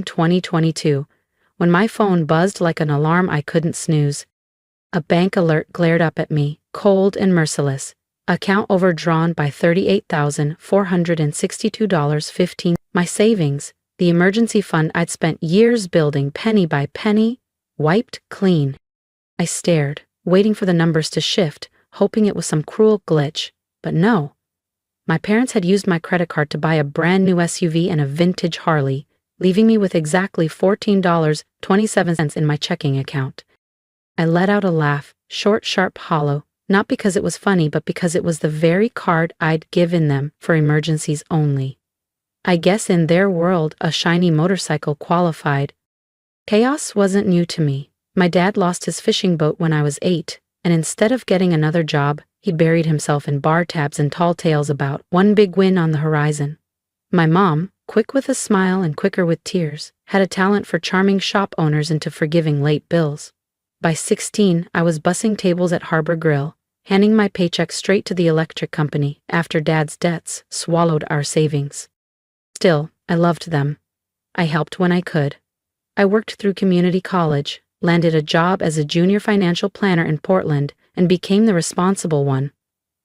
June 2022, when my phone buzzed like an alarm I couldn't snooze. A bank alert glared up at me, cold and merciless. Account overdrawn by $38,462.15. My savings, the emergency fund I'd spent years building penny by penny, wiped clean. I stared, waiting for the numbers to shift, hoping it was some cruel glitch, but no. My parents had used my credit card to buy a brand new SUV and a vintage Harley, leaving me with exactly $14.27 in my checking account. I let out a laugh, short, sharp, hollow, not because it was funny but because it was the very card I'd given them for emergencies only. I guess in their world a shiny motorcycle qualified. Chaos wasn't new to me. My dad lost his fishing boat when I was 8, and instead of getting another job, he buried himself in bar tabs and tall tales about one big win on the horizon. My mom, quick with a smile and quicker with tears, had a talent for charming shop owners into forgiving late bills. By 16, I was bussing tables at Harbor Grill, handing my paycheck straight to the electric company after Dad's debts swallowed our savings. Still, I loved them. I helped when I could. I worked through community college, landed a job as a junior financial planner in Portland, and became the responsible one.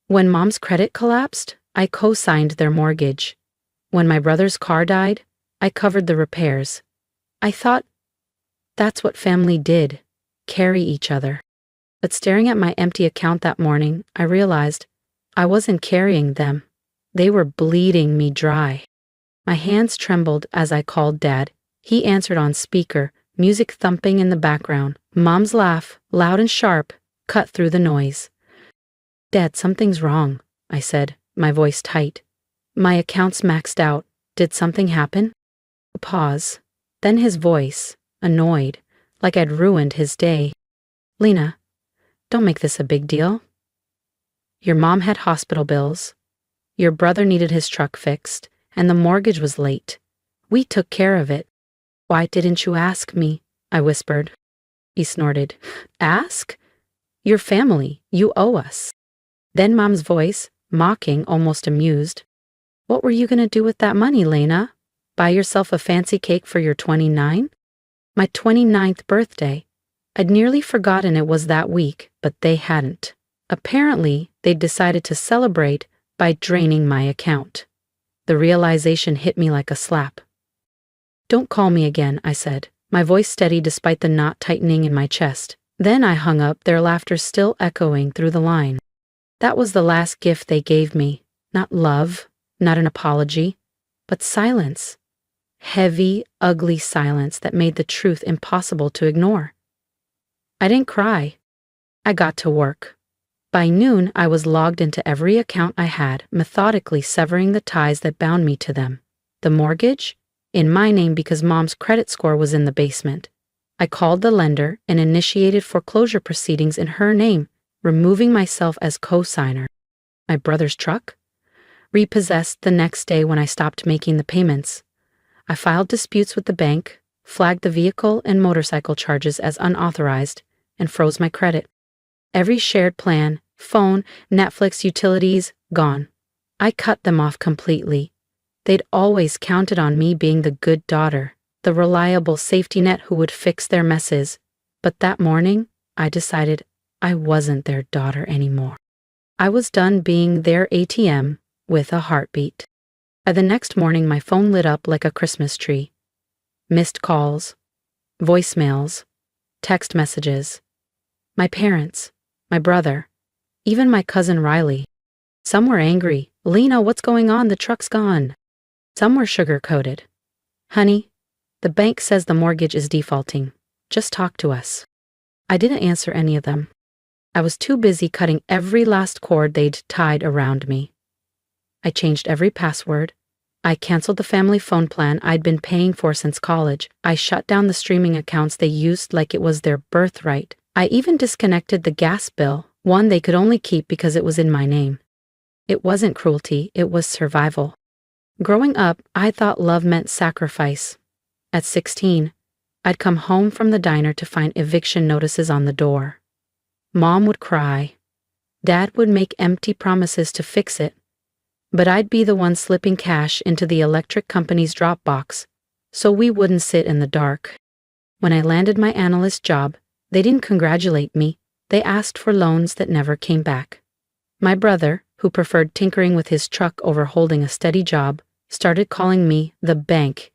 When Mom's credit collapsed, I co-signed their mortgage. When my brother's car died, I covered the repairs. I thought, that's what family did. Carry each other. But staring at my empty account that morning, I realized I wasn't carrying them. They were bleeding me dry. My hands trembled as I called Dad. He answered on speaker, music thumping in the background. Mom's laugh, loud and sharp, cut through the noise. Dad, something's wrong, I said, my voice tight. My account's maxed out. Did something happen? A pause. Then his voice, annoyed, like I'd ruined his day. Lena, don't make this a big deal. Your mom had hospital bills. Your brother needed his truck fixed, and the mortgage was late. We took care of it. Why didn't you ask me? I whispered. He snorted. Ask? Your family. You owe us. Then Mom's voice, mocking, almost amused. What were you gonna do with that money, Lena? Buy yourself a fancy cake for your 29? My 29th birthday. I'd nearly forgotten it was that week, but they hadn't. Apparently, they'd decided to celebrate by draining my account. The realization hit me like a slap. Don't call me again, I said, my voice steady despite the knot tightening in my chest. Then I hung up, their laughter still echoing through the line. That was the last gift they gave me. Not love, not an apology, but silence. Heavy, ugly silence that made the truth impossible to ignore. I didn't cry. I got to work. By noon, I was logged into every account I had, methodically severing the ties that bound me to them. The mortgage? In my name because Mom's credit score was in the basement. I called the lender and initiated foreclosure proceedings in her name, removing myself as co-signer. My brother's truck? Repossessed the next day when I stopped making the payments. I filed disputes with the bank, flagged the vehicle and motorcycle charges as unauthorized, and froze my credit. Every shared plan, phone, Netflix, utilities, gone. I cut them off completely. They'd always counted on me being the good daughter, the reliable safety net who would fix their messes. But that morning, I decided I wasn't their daughter anymore. I was done being their ATM with a heartbeat. By the next morning, my phone lit up like a Christmas tree. Missed calls, voicemails, text messages. My parents, my brother, even my cousin Riley. Some were angry. Lena, what's going on? The truck's gone. Some were sugar-coated. Honey, the bank says the mortgage is defaulting. Just talk to us. I didn't answer any of them. I was too busy cutting every last cord they'd tied around me. I changed every password. I canceled the family phone plan I'd been paying for since college. I shut down the streaming accounts they used like it was their birthright. I even disconnected the gas bill, one they could only keep because it was in my name. It wasn't cruelty, it was survival. Growing up, I thought love meant sacrifice. At 16, I'd come home from the diner to find eviction notices on the door. Mom would cry. Dad would make empty promises to fix it. But I'd be the one slipping cash into the electric company's drop box, so we wouldn't sit in the dark. When I landed my analyst job, they didn't congratulate me, they asked for loans that never came back. My brother, who preferred tinkering with his truck over holding a steady job, started calling me the bank,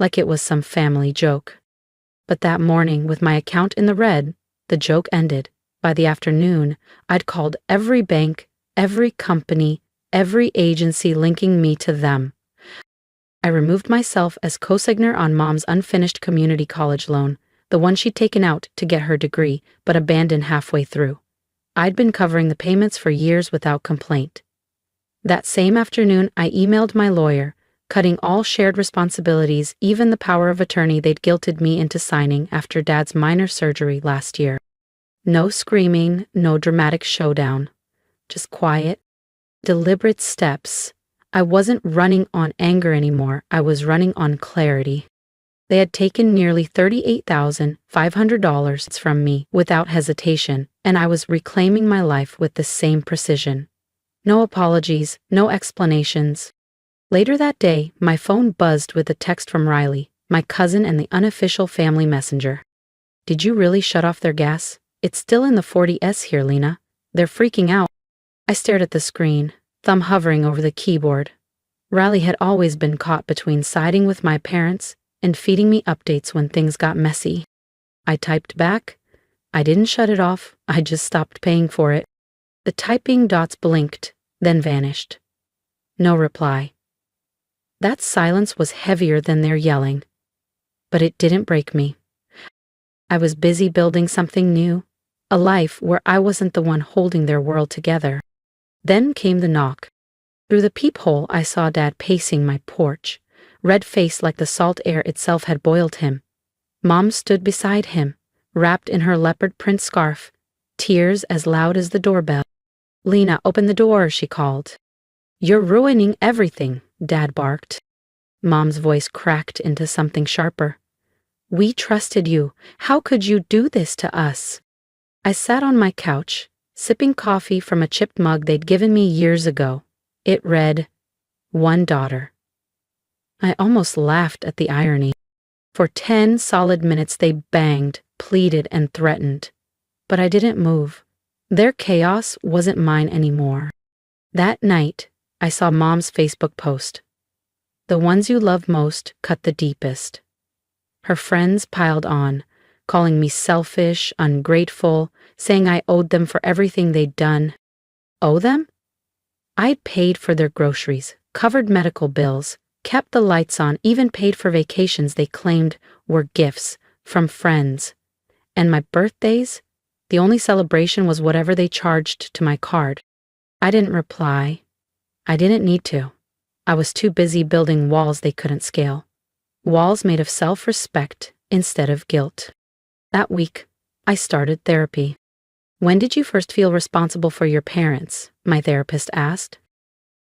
like it was some family joke. But that morning, with my account in the red, the joke ended. By the afternoon, I'd called every bank, every company, every agency linking me to them. I removed myself as co-signer on Mom's unfinished community college loan, the one she'd taken out to get her degree, but abandoned halfway through. I'd been covering the payments for years without complaint. That same afternoon, I emailed my lawyer, cutting all shared responsibilities, even the power of attorney they'd guilted me into signing after Dad's minor surgery last year. No screaming, no dramatic showdown. Just quiet, deliberate steps. I wasn't running on anger anymore, I was running on clarity. They had taken nearly $38,500 from me without hesitation, and I was reclaiming my life with the same precision. No apologies, no explanations. Later that day, my phone buzzed with a text from Riley, my cousin and the unofficial family messenger. "Did you really shut off their gas? It's still in the 40s here, Lena. They're freaking out." I stared at the screen, thumb hovering over the keyboard. Riley had always been caught between siding with my parents and feeding me updates when things got messy. I typed back, "I didn't shut it off, I just stopped paying for it." The typing dots blinked, then vanished. No reply. That silence was heavier than their yelling. But it didn't break me. I was busy building something new, a life where I wasn't the one holding their world together. Then came the knock. Through the peephole, I saw Dad pacing my porch, red-faced like the salt air itself had boiled him. Mom stood beside him, wrapped in her leopard print scarf, tears as loud as the doorbell. "Lena, open the door," she called. "You're ruining everything," Dad barked. Mom's voice cracked into something sharper. "We trusted you. How could you do this to us?" I sat on my couch, sipping coffee from a chipped mug they'd given me years ago. It read, "One daughter." I almost laughed at the irony. For 10 solid minutes they banged, pleaded, and threatened. But I didn't move. Their chaos wasn't mine anymore. That night, I saw Mom's Facebook post. "The ones you love most cut the deepest." Her friends piled on, calling me selfish, ungrateful, saying I owed them for everything they'd done. Owe them? I'd paid for their groceries, covered medical bills, kept the lights on, even paid for vacations they claimed were gifts from friends. And my birthdays? The only celebration was whatever they charged to my card. I didn't reply. I didn't need to. I was too busy building walls they couldn't scale. Walls made of self-respect instead of guilt. That week, I started therapy. "When did you first feel responsible for your parents?" my therapist asked.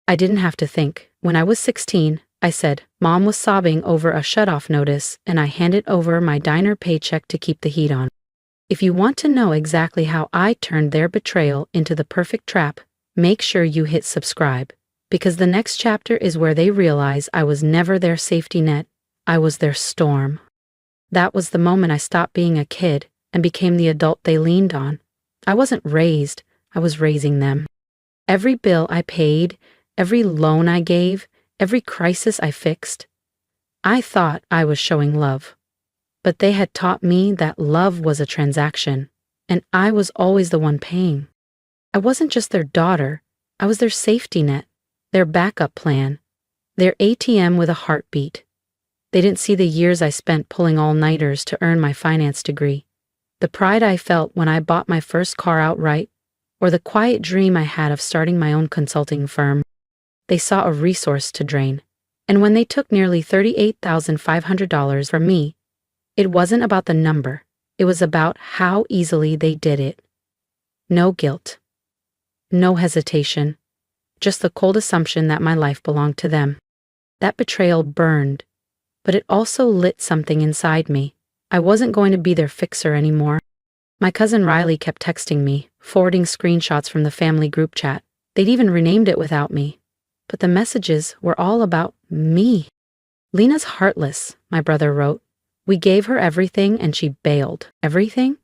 I didn't have to think. When I was 16, I said, Mom was sobbing over a shut-off notice, and I handed over my diner paycheck to keep the heat on. If you want to know exactly how I turned their betrayal into the perfect trap, make sure you hit subscribe, because the next chapter is where they realize I was never their safety net, I was their storm. That was the moment I stopped being a kid and became the adult they leaned on. I wasn't raised, I was raising them. Every bill I paid, every loan I gave, every crisis I fixed, I thought I was showing love. But they had taught me that love was a transaction, and I was always the one paying. I wasn't just their daughter, I was their safety net, their backup plan, their ATM with a heartbeat. They didn't see the years I spent pulling all-nighters to earn my finance degree, the pride I felt when I bought my first car outright, or the quiet dream I had of starting my own consulting firm. They saw a resource to drain, and when they took nearly $38,500 from me, it wasn't about the number, it was about how easily they did it. No guilt, no hesitation, just the cold assumption that my life belonged to them. That betrayal burned, but it also lit something inside me. I wasn't going to be their fixer anymore. My cousin Riley kept texting me, forwarding screenshots from the family group chat. They'd even renamed it without me. But the messages were all about me. Lena's heartless, my brother wrote. We gave her everything and she bailed. Everything?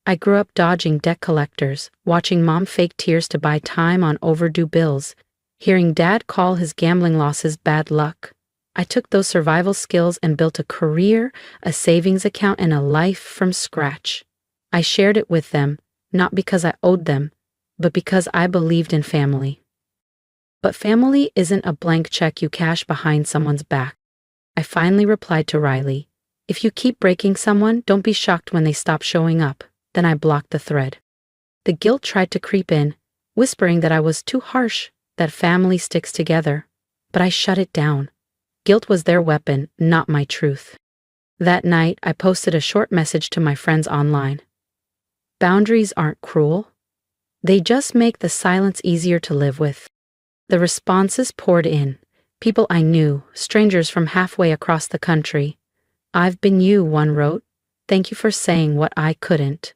I grew up dodging debt collectors, watching mom fake tears to buy time on overdue bills, hearing dad call his gambling losses bad luck. I took those survival skills and built a career, a savings account, and a life from scratch. I shared it with them, not because I owed them, but because I believed in family. But family isn't a blank check you cash behind someone's back. I finally replied to Riley, if you keep breaking someone, don't be shocked when they stop showing up. Then I blocked the thread. The guilt tried to creep in, whispering that I was too harsh, that family sticks together. But I shut it down. Guilt was their weapon, not my truth. That night, I posted a short message to my friends online. Boundaries aren't cruel. They just make the silence easier to live with. The responses poured in. People I knew, strangers from halfway across the country. I've been you, one wrote. Thank you for saying what I couldn't.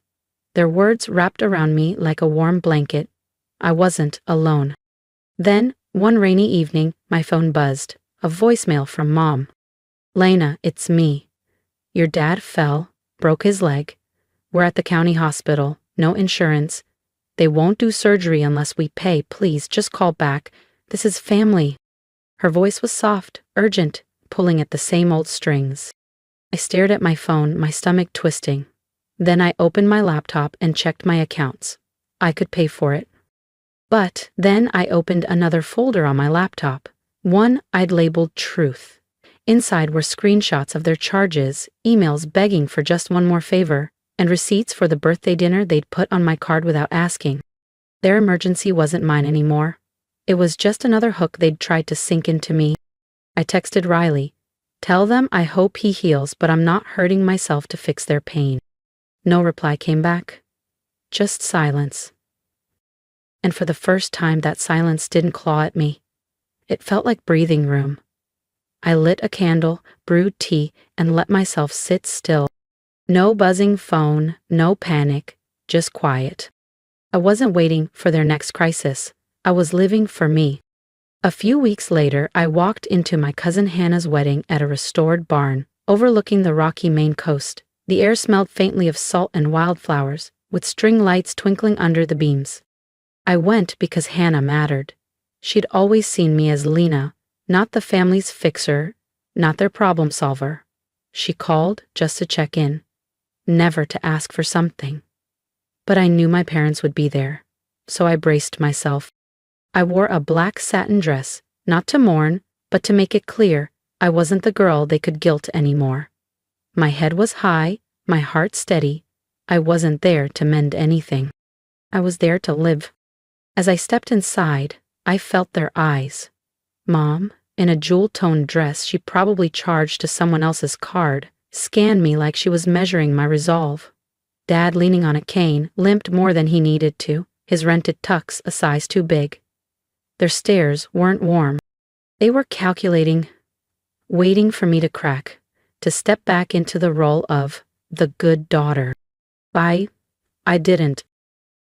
Their words wrapped around me like a warm blanket. I wasn't alone. Then, one rainy evening, my phone buzzed. A voicemail from Mom. Lena, it's me. Your dad fell, broke his leg. We're at the county hospital, no insurance. They won't do surgery unless we pay. Please, just call back. This is family. Her voice was soft, urgent, pulling at the same old strings. I stared at my phone, my stomach twisting. Then I opened my laptop and checked my accounts. I could pay for it. But then I opened another folder on my laptop. One I'd labeled Truth. Inside were screenshots of their charges, emails begging for just one more favor, and receipts for the birthday dinner they'd put on my card without asking. Their emergency wasn't mine anymore. It was just another hook they'd tried to sink into me. I texted Riley. Tell them I hope he heals, but I'm not hurting myself to fix their pain. No reply came back. Just silence. And for the first time, that silence didn't claw at me. It felt like breathing room. I lit a candle, brewed tea, and let myself sit still. No buzzing phone, no panic, just quiet. I wasn't waiting for their next crisis. I was living for me. A few weeks later, I walked into my cousin Hannah's wedding at a restored barn, overlooking the rocky Maine coast. The air smelled faintly of salt and wildflowers, with string lights twinkling under the beams. I went because Hannah mattered. She'd always seen me as Lena, not the family's fixer, not their problem solver. She called just to check in, never to ask for something. But I knew my parents would be there, so I braced myself. I wore a black satin dress, not to mourn, but to make it clear I wasn't the girl they could guilt anymore. My head was high, my heart steady. I wasn't there to mend anything. I was there to live. As I stepped inside, I felt their eyes. Mom, in a jewel-toned dress she probably charged to someone else's card, scanned me like she was measuring my resolve. Dad, leaning on a cane, limped more than he needed to, his rented tux a size too big. Their stares weren't warm. They were calculating, waiting for me to crack, to step back into the role of the good daughter. I didn't.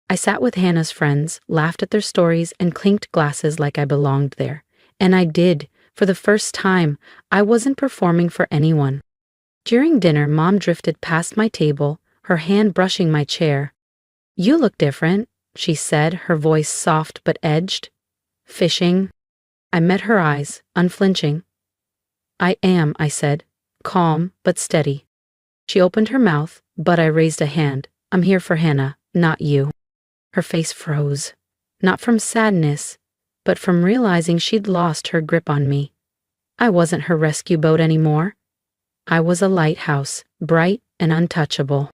I sat with Hannah's friends, laughed at their stories, and clinked glasses like I belonged there. And I did. For the first time, I wasn't performing for anyone. During dinner, Mom drifted past my table, her hand brushing my chair. You look different, she said, her voice soft but edged. Fishing? I met her eyes, unflinching. I am, I said, calm but steady. She opened her mouth, but I raised a hand. I'm here for Hannah, not you. Her face froze, not from sadness, but from realizing she'd lost her grip on me. I wasn't her rescue boat anymore. I was a lighthouse, bright and untouchable.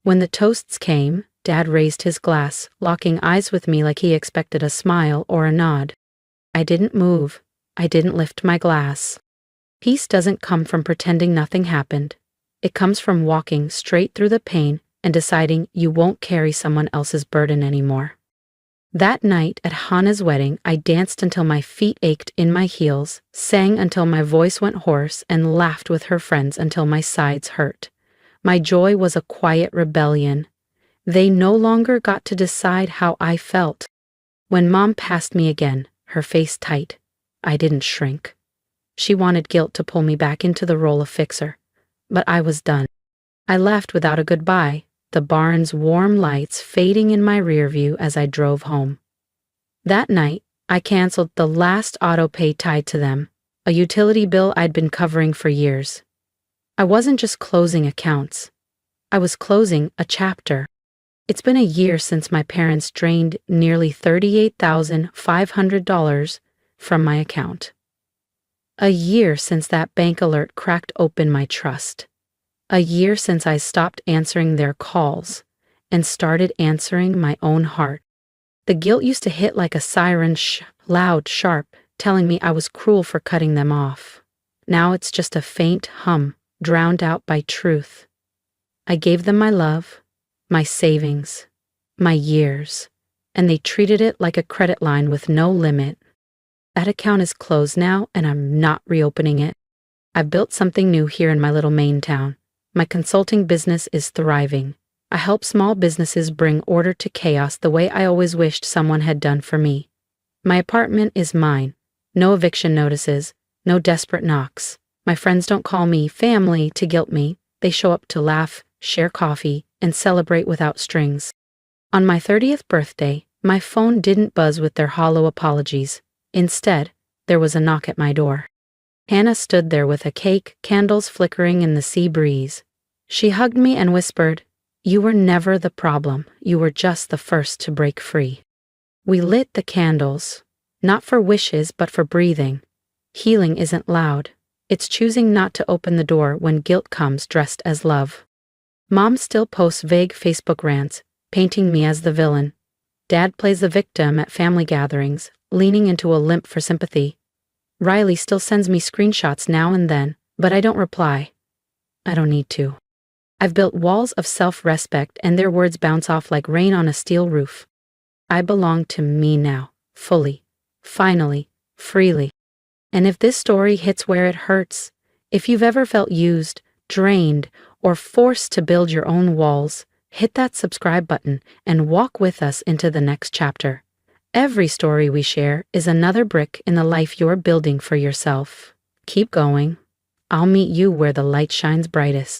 When the toasts came, Dad raised his glass, locking eyes with me like he expected a smile or a nod. I didn't move. I didn't lift my glass. Peace doesn't come from pretending nothing happened. It comes from walking straight through the pain and deciding you won't carry someone else's burden anymore. That night at Hannah's wedding, I danced until my feet ached in my heels, sang until my voice went hoarse, and laughed with her friends until my sides hurt. My joy was a quiet rebellion. They no longer got to decide how I felt. When Mom passed me again, her face tight, I didn't shrink. She wanted guilt to pull me back into the role of fixer. But I was done. I left without a goodbye, the barn's warm lights fading in my rear view as I drove home. That night, I canceled the last auto pay tied to them, a utility bill I'd been covering for years. I wasn't just closing accounts. I was closing a chapter. It's been a year since my parents drained nearly $38,500 from my account. A year since that bank alert cracked open my trust. A year since I stopped answering their calls and started answering my own heart. The guilt used to hit like a siren, loud, sharp, telling me I was cruel for cutting them off. Now it's just a faint hum, drowned out by truth. I gave them my love, my savings, my years, and they treated it like a credit line with no limit. That account is closed now, and I'm not reopening it. I've built something new here in my little Maine town. My consulting business is thriving. I help small businesses bring order to chaos the way I always wished someone had done for me. My apartment is mine. No eviction notices, no desperate knocks. My friends don't call me family to guilt me. They show up to laugh, share coffee, and celebrate without strings. On my 30th birthday, my phone didn't buzz with their hollow apologies. Instead, there was a knock at my door. Hannah stood there with a cake, candles flickering in the sea breeze. She hugged me and whispered, "You were never the problem. You were just the first to break free." We lit the candles, not for wishes but for breathing. Healing isn't loud. It's choosing not to open the door when guilt comes dressed as love. Mom still posts vague Facebook rants, painting me as the villain. Dad plays the victim at family gatherings, leaning into a limp for sympathy. Riley still sends me screenshots now and then, but I don't reply. I don't need to. I've built walls of self-respect and their words bounce off like rain on a steel roof. I belong to me now, fully, finally, freely. And if this story hits where it hurts, if you've ever felt used, drained, or forced to build your own walls, hit that subscribe button and walk with us into the next chapter. Every story we share is another brick in the life you're building for yourself. Keep going. I'll meet you where the light shines brightest.